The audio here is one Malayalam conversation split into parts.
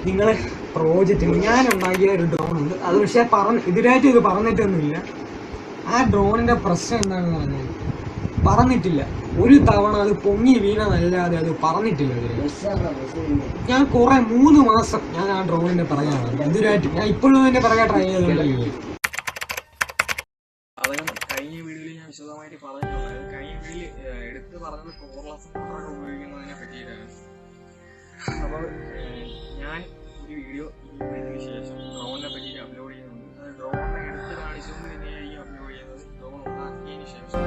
നിങ്ങളെ പ്രോജക്റ്റിൽ ഞാൻ ഉണ്ടാക്കിയ ഒരു ഡ്രോൺ ഉണ്ട്. അത് പക്ഷേ ഇതിനായിട്ട് ഇത് പറഞ്ഞിട്ടൊന്നുമില്ല. ആ ഡ്രോണിന്റെ പ്രശ്നം എന്താണെന്ന് പറഞ്ഞാൽ പറഞ്ഞിട്ടില്ല. ഒരു തവണ അത് പൊങ്ങി വീണതല്ലാതെ അത് പറഞ്ഞിട്ടില്ല. ഞാൻ 3 മാസം ഞാൻ ആ ഡ്രോണിന്റെ പറയാനാണ് ഇതിനായിട്ട്. ഞാൻ ഇപ്പോഴും അതിന്റെ പറയാൻ ട്രൈ ചെയ്തോണ്ടിരിക്കുന്നത്. കഴിഞ്ഞ വീഡിയോയിൽ ഞാൻ വിശദമായിട്ട് പറഞ്ഞിട്ടുണ്ട്. കഴിഞ്ഞ വീഡിയോയിൽ എടുത്ത് പറഞ്ഞത് കോർലെസ് മോട്ടറൊക്കെ ഉപയോഗിക്കുന്നതിനെ പറ്റിയിട്ടാണ്. അപ്പോൾ ഞാൻ ഒരു വീഡിയോ ഇതിന് ശേഷം ഡ്രോണിനെ പറ്റിയിട്ട് അപ്ലോഡ് ചെയ്യുന്നുണ്ട്. അത് ഡ്രോണിനെ എടുത്ത് കാണിച്ചുകൊണ്ട് തന്നെയായിരിക്കും അപ്ലോഡ് ചെയ്യുന്നത്. ഡ്രോൺ ഉണ്ടാക്കിയതിന് ശേഷം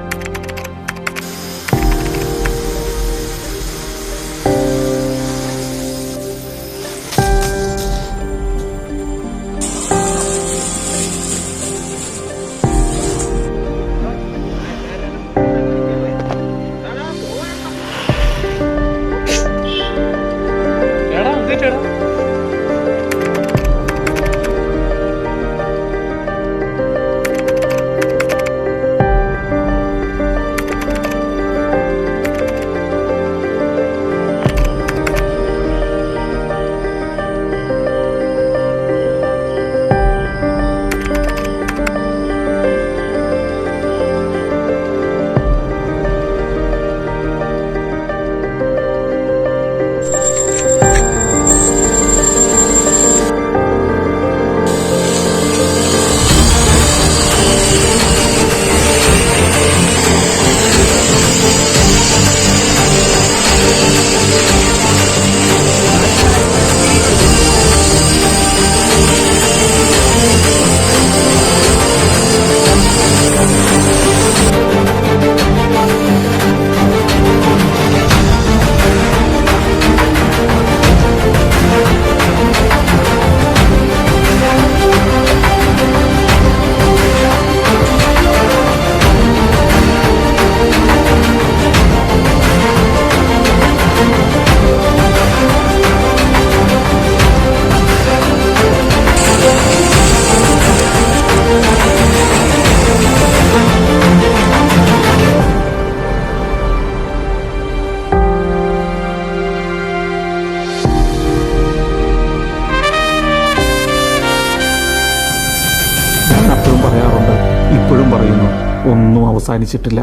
ഇപ്പോഴും പറയുന്നു, ഒന്നും അവസാനിച്ചിട്ടില്ല.